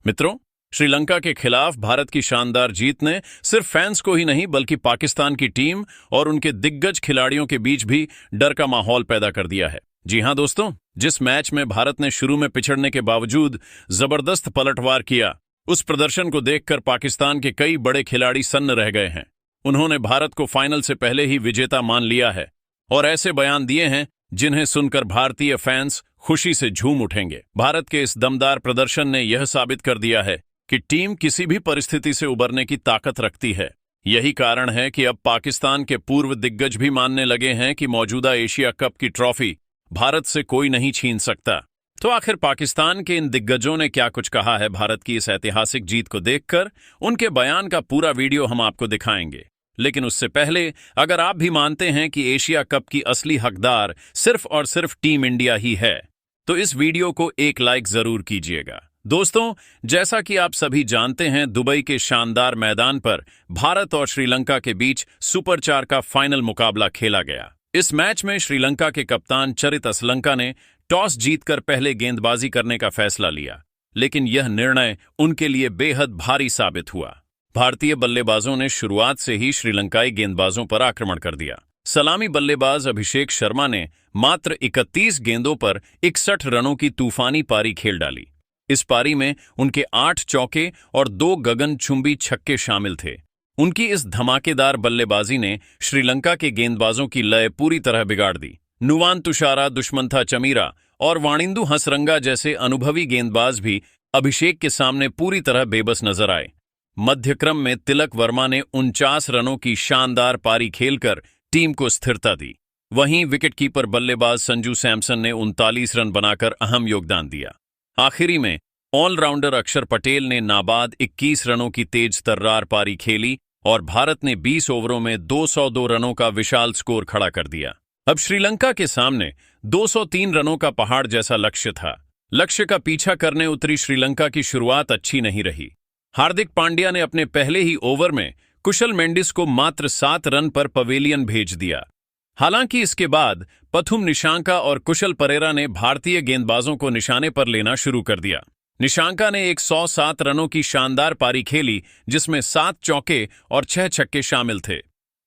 मित्रों, श्रीलंका के खिलाफ भारत की शानदार जीत ने सिर्फ फैंस को ही नहीं बल्कि पाकिस्तान की टीम और उनके दिग्गज खिलाड़ियों के बीच भी डर का माहौल पैदा कर दिया है। जी हां दोस्तों, जिस मैच में भारत ने शुरू में पिछड़ने के बावजूद जबरदस्त पलटवार किया, उस प्रदर्शन को देखकर पाकिस्तान के कई बड़े खिलाड़ी सन्न रह गए हैं। उन्होंने भारत को फाइनल से पहले ही विजेता मान लिया है और ऐसे बयान दिए हैं जिन्हें सुनकर भारतीय फैंस खुशी से झूम उठेंगे। भारत के इस दमदार प्रदर्शन ने यह साबित कर दिया है कि टीम किसी भी परिस्थिति से उबरने की ताकत रखती है। यही कारण है कि अब पाकिस्तान के पूर्व दिग्गज भी मानने लगे हैं कि मौजूदा एशिया कप की ट्रॉफी भारत से कोई नहीं छीन सकता। तो आखिर पाकिस्तान के इन दिग्गजों ने क्या कुछ कहा है भारत की इस ऐतिहासिक जीत को देखकर? उनके बयान का पूरा वीडियो हम आपको दिखाएंगे। लेकिन उससे पहले, अगर आप भी मानते हैं कि एशिया कप की असली हकदार सिर्फ और सिर्फ टीम इंडिया ही है, तो इस वीडियो को एक लाइक जरूर कीजिएगा। दोस्तों, जैसा कि आप सभी जानते हैं, दुबई के शानदार मैदान पर भारत और श्रीलंका के बीच सुपर 4 का फाइनल मुकाबला खेला गया। इस मैच में श्रीलंका के कप्तान चरित असलंका ने टॉस जीतकर पहले गेंदबाजी करने का फैसला लिया, लेकिन यह निर्णय उनके लिए बेहद भारी साबित हुआ। भारतीय बल्लेबाजों ने शुरुआत से ही श्रीलंकाई गेंदबाजों पर आक्रमण कर दिया। सलामी बल्लेबाज अभिषेक शर्मा ने मात्र 31 गेंदों पर 61 रनों की तूफानी पारी खेल डाली। इस पारी में उनके 8 चौके और 2 गगनचुंबी छक्के शामिल थे। उनकी इस धमाकेदार बल्लेबाजी ने श्रीलंका के गेंदबाजों की लय पूरी तरह बिगाड़ दी। नुवान तुषारा, दुष्मंथा चमीरा और वाणिंदु हसरंगा जैसे अनुभवी गेंदबाज भी अभिषेक के सामने पूरी तरह बेबस नजर आए। मध्यक्रम में तिलक वर्मा ने 49 रनों की शानदार पारी खेलकर टीम को स्थिरता दी। वहीं विकेटकीपर बल्लेबाज संजू सैमसन ने 39 रन बनाकर अहम योगदान दिया। आखिरी में ऑलराउंडर अक्षर पटेल ने नाबाद 21 रनों की तेज तर्रार पारी खेली और भारत ने 20 ओवरों में 202 रनों का विशाल स्कोर खड़ा कर दिया। अब श्रीलंका के सामने 203 रनों का पहाड़ जैसा लक्ष्य था। लक्ष्य का पीछा करने उतरी श्रीलंका की शुरुआत अच्छी नहीं रही। हार्दिक पांड्या ने अपने पहले ही ओवर में कुशल मेंडिस को मात्र 7 रन पर पवेलियन भेज दिया। हालांकि इसके बाद पथुम निशांका और कुशल परेरा ने भारतीय गेंदबाजों को निशाने पर लेना शुरू कर दिया। निशांका ने 107 रनों की शानदार पारी खेली, जिसमें 7 चौके और 6 छक्के शामिल थे।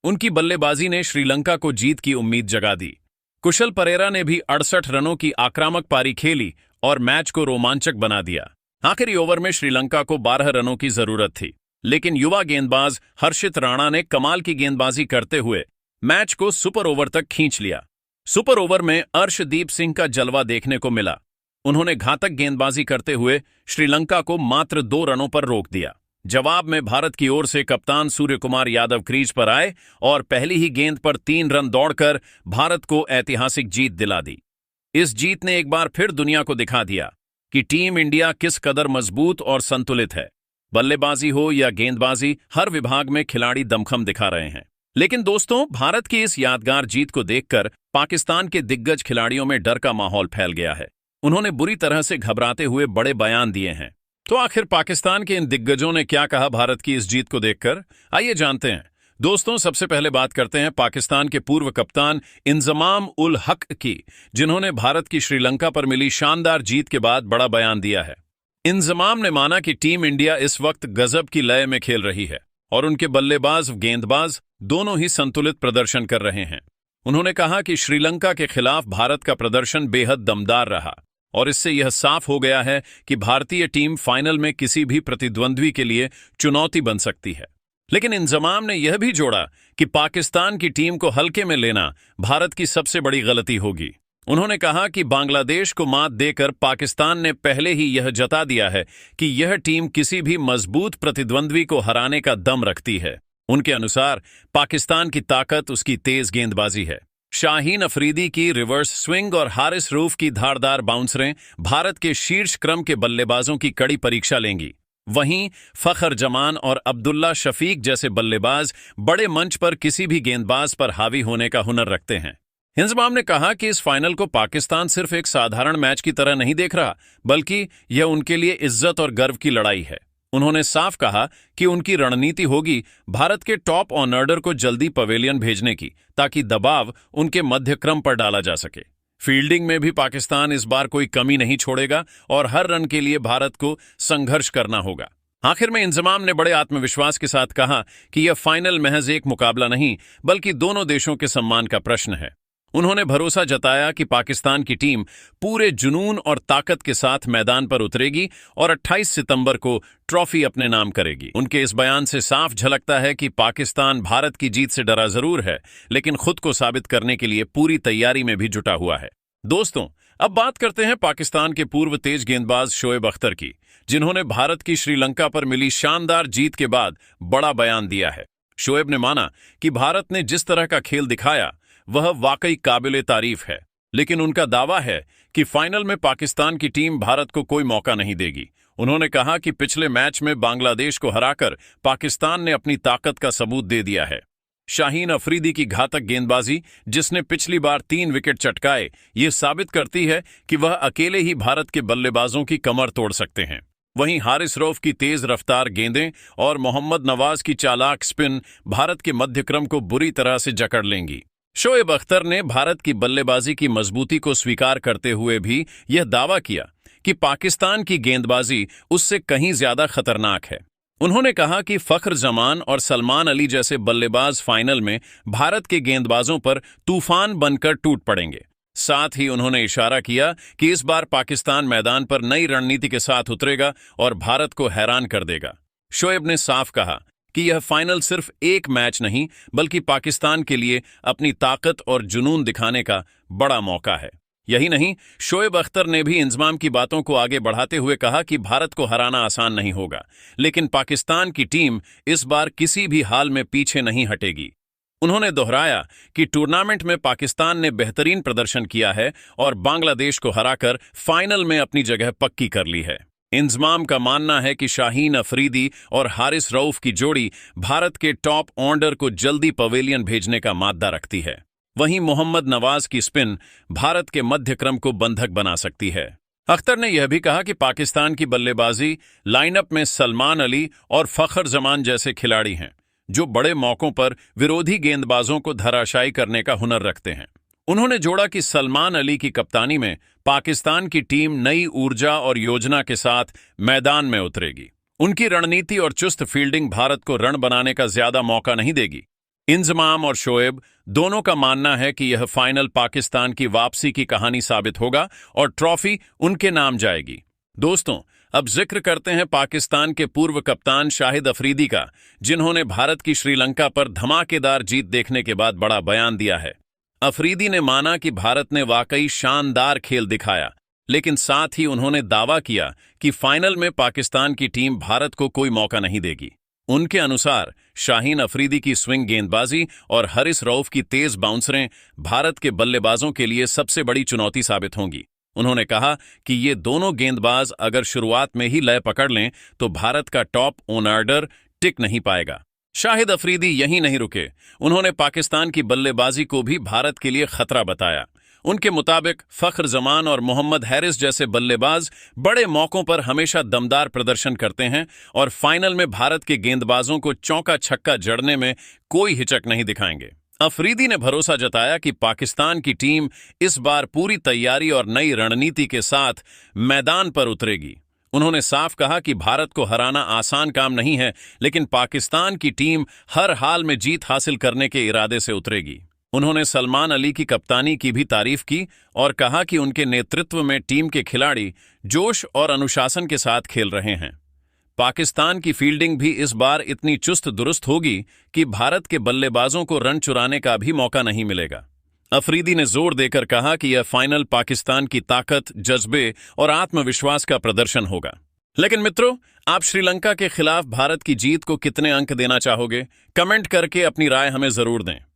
उनकी बल्लेबाजी ने श्रीलंका को जीत की उम्मीद जगा दी। कुशल परेरा ने भी 68 रनों की आक्रामक पारी खेली और मैच को रोमांचक बना दिया। आखिरी ओवर में श्रीलंका को 12 रनों की जरूरत थी, लेकिन युवा गेंदबाज हर्षित राणा ने कमाल की गेंदबाजी करते हुए मैच को सुपर ओवर तक खींच लिया। सुपर ओवर में अर्शदीप सिंह का जलवा देखने को मिला। उन्होंने घातक गेंदबाजी करते हुए श्रीलंका को मात्र 2 रनों पर रोक दिया। जवाब में भारत की ओर से कप्तान सूर्यकुमार यादव क्रीज पर आए और पहली ही गेंद पर 3 रन दौड़कर भारत को ऐतिहासिक जीत दिला दी। इस जीत ने एक बार फिर दुनिया को दिखा दिया कि टीम इंडिया किस कदर मजबूत और संतुलित है। बल्लेबाजी हो या गेंदबाजी, हर विभाग में खिलाड़ी दमखम दिखा रहे हैं। लेकिन दोस्तों, भारत की इस यादगार जीत को देखकर पाकिस्तान के दिग्गज खिलाड़ियों में डर का माहौल फैल गया है। उन्होंने बुरी तरह से घबराते हुए बड़े बयान दिए हैं। तो आखिर पाकिस्तान के इन दिग्गजों ने क्या कहा भारत की इस जीत को देखकर? आइए जानते हैं। दोस्तों, सबसे पहले बात करते हैं पाकिस्तान के पूर्व कप्तान इंजमाम उल हक की, जिन्होंने भारत की श्रीलंका पर मिली शानदार जीत के बाद बड़ा बयान दिया है। इंजमाम ने माना कि टीम इंडिया इस वक्त गजब की लय में खेल रही है और उनके बल्लेबाज गेंदबाज दोनों ही संतुलित प्रदर्शन कर रहे हैं। उन्होंने कहा कि श्रीलंका के खिलाफ भारत का प्रदर्शन बेहद दमदार रहा और इससे यह साफ हो गया है कि भारतीय टीम फाइनल में किसी भी प्रतिद्वंद्वी के लिए चुनौती बन सकती है। लेकिन इंजमाम ने यह भी जोड़ा कि पाकिस्तान की टीम को हल्के में लेना भारत की सबसे बड़ी गलती होगी। उन्होंने कहा कि बांग्लादेश को मात देकर पाकिस्तान ने पहले ही यह जता दिया है कि यह टीम किसी भी मजबूत प्रतिद्वंद्वी को हराने का दम रखती है। उनके अनुसार पाकिस्तान की ताकत उसकी तेज गेंदबाजी है। शाहीन अफरीदी की रिवर्स स्विंग और हारिस रूफ की धारदार बाउंसरें भारत के शीर्ष क्रम के बल्लेबाजों की कड़ी परीक्षा लेंगी। वहीं फखर जमान और अब्दुल्ला शफीक जैसे बल्लेबाज बड़े मंच पर किसी भी गेंदबाज पर हावी होने का हुनर रखते हैं। इंजमाम ने कहा कि इस फाइनल को पाकिस्तान सिर्फ एक साधारण मैच की तरह नहीं देख रहा, बल्कि यह उनके लिए इज्जत और गर्व की लड़ाई है। उन्होंने साफ कहा कि उनकी रणनीति होगी भारत के टॉप ऑर्डर को जल्दी पवेलियन भेजने की, ताकि दबाव उनके मध्य क्रम पर डाला जा सके। फील्डिंग में भी पाकिस्तान इस बार कोई कमी नहीं छोड़ेगा और हर रन के लिए भारत को संघर्ष करना होगा। आखिर में इंजमाम ने बड़े आत्मविश्वास के साथ कहा कि यह फाइनल महज एक मुकाबला नहीं बल्कि दोनों देशों के सम्मान का प्रश्न है। उन्होंने भरोसा जताया कि पाकिस्तान की टीम पूरे जुनून और ताकत के साथ मैदान पर उतरेगी और 28 सितंबर को ट्रॉफी अपने नाम करेगी। उनके इस बयान से साफ झलकता है कि पाकिस्तान भारत की जीत से डरा जरूर है, लेकिन खुद को साबित करने के लिए पूरी तैयारी में भी जुटा हुआ है। दोस्तों, अब बात करते हैं पाकिस्तान के पूर्व तेज गेंदबाज शोएब अख्तर की, जिन्होंने भारत की श्रीलंका पर मिली शानदार जीत के बाद बड़ा बयान दिया है। शोएब ने माना कि भारत ने जिस तरह का खेल दिखाया वह वाकई काबिले तारीफ है, लेकिन उनका दावा है कि फाइनल में पाकिस्तान की टीम भारत को कोई मौका नहीं देगी। उन्होंने कहा कि पिछले मैच में बांग्लादेश को हराकर पाकिस्तान ने अपनी ताकत का सबूत दे दिया है। शाहीन अफरीदी की घातक गेंदबाजी, जिसने पिछली बार 3 विकेट चटकाए, ये साबित करती है कि वह अकेले ही भारत के बल्लेबाजों की कमर तोड़ सकते हैं। वहीं हारिस रऊफ की तेज रफ्तार गेंदें और मोहम्मद नवाज की चालाक स्पिन भारत के मध्यक्रम को बुरी तरह से जकड़ लेंगी। शोएब अख्तर ने भारत की बल्लेबाजी की मजबूती को स्वीकार करते हुए भी यह दावा किया कि पाकिस्तान की गेंदबाजी उससे कहीं ज्यादा खतरनाक है। उन्होंने कहा कि फख्र जमान और सलमान अली जैसे बल्लेबाज फाइनल में भारत के गेंदबाजों पर तूफान बनकर टूट पड़ेंगे। साथ ही उन्होंने इशारा किया कि इस बार पाकिस्तान मैदान पर नई रणनीति के साथ उतरेगा और भारत को हैरान कर देगा। शोएब ने साफ कहा कि यह फाइनल सिर्फ एक मैच नहीं बल्कि पाकिस्तान के लिए अपनी ताकत और जुनून दिखाने का बड़ा मौका है। यही नहीं, शोएब अख्तर ने भी इंजमाम की बातों को आगे बढ़ाते हुए कहा कि भारत को हराना आसान नहीं होगा, लेकिन पाकिस्तान की टीम इस बार किसी भी हाल में पीछे नहीं हटेगी। उन्होंने दोहराया कि टूर्नामेंट में पाकिस्तान ने बेहतरीन प्रदर्शन किया है और बांग्लादेश को हराकर फाइनल में अपनी जगह पक्की कर ली है। इंजमाम का मानना है कि शाहीन अफरीदी और हारिस रऊफ की जोड़ी भारत के टॉप ऑर्डर को जल्दी पवेलियन भेजने का माद्दा रखती है। वहीं मोहम्मद नवाज की स्पिन भारत के मध्यक्रम को बंधक बना सकती है। अख्तर ने यह भी कहा कि पाकिस्तान की बल्लेबाजी लाइनअप में सलमान अली और फख्र जमान जैसे खिलाड़ी हैं, जो बड़े मौकों पर विरोधी गेंदबाजों को धराशायी करने का हुनर रखते हैं। उन्होंने जोड़ा कि सलमान अली की कप्तानी में पाकिस्तान की टीम नई ऊर्जा और योजना के साथ मैदान में उतरेगी। उनकी रणनीति और चुस्त फील्डिंग भारत को रण बनाने का ज्यादा मौका नहीं देगी। इंजमाम और शोएब दोनों का मानना है कि यह फाइनल पाकिस्तान की वापसी की कहानी साबित होगा और ट्रॉफी उनके नाम जाएगी। दोस्तों, अब जिक्र करते हैं पाकिस्तान के पूर्व कप्तान शाहिद अफरीदी का, जिन्होंने भारत की श्रीलंका पर धमाकेदार जीत देखने के बाद बड़ा बयान दिया है। अफरीदी ने माना कि भारत ने वाकई शानदार खेल दिखाया, लेकिन साथ ही उन्होंने दावा किया कि फाइनल में पाकिस्तान की टीम भारत को कोई मौका नहीं देगी। उनके अनुसार शाहीन अफरीदी की स्विंग गेंदबाजी और हारिस रऊफ की तेज बाउंसरें भारत के बल्लेबाजों के लिए सबसे बड़ी चुनौती साबित होंगी। उन्होंने कहा कि ये दोनों गेंदबाज अगर शुरुआत में ही लय पकड़ लें तो भारत का टॉप ऑर्डर टिक नहीं पाएगा। शाहिद अफरीदी यहीं नहीं रुके, उन्होंने पाकिस्तान की बल्लेबाजी को भी भारत के लिए खतरा बताया। उनके मुताबिक फख्र जमान और मोहम्मद हारिस जैसे बल्लेबाज बड़े मौकों पर हमेशा दमदार प्रदर्शन करते हैं और फाइनल में भारत के गेंदबाजों को चौका छक्का जड़ने में कोई हिचक नहीं दिखाएंगे। अफरीदी ने भरोसा जताया कि पाकिस्तान की टीम इस बार पूरी तैयारी और नई रणनीति के साथ मैदान पर उतरेगी। उन्होंने साफ कहा कि भारत को हराना आसान काम नहीं है, लेकिन पाकिस्तान की टीम हर हाल में जीत हासिल करने के इरादे से उतरेगी। उन्होंने सलमान अली की कप्तानी की भी तारीफ की और कहा कि उनके नेतृत्व में टीम के खिलाड़ी जोश और अनुशासन के साथ खेल रहे हैं। पाकिस्तान की फील्डिंग भी इस बार इतनी चुस्त दुरुस्त होगी कि भारत के बल्लेबाजों को रन चुराने का भी मौका नहीं मिलेगा। अफरीदी ने जोर देकर कहा कि यह फाइनल पाकिस्तान की ताकत, जज्बे और आत्मविश्वास का प्रदर्शन होगा। लेकिन मित्रों, आप श्रीलंका के खिलाफ भारत की जीत को कितने अंक देना चाहोगे? कमेंट करके अपनी राय हमें जरूर दें।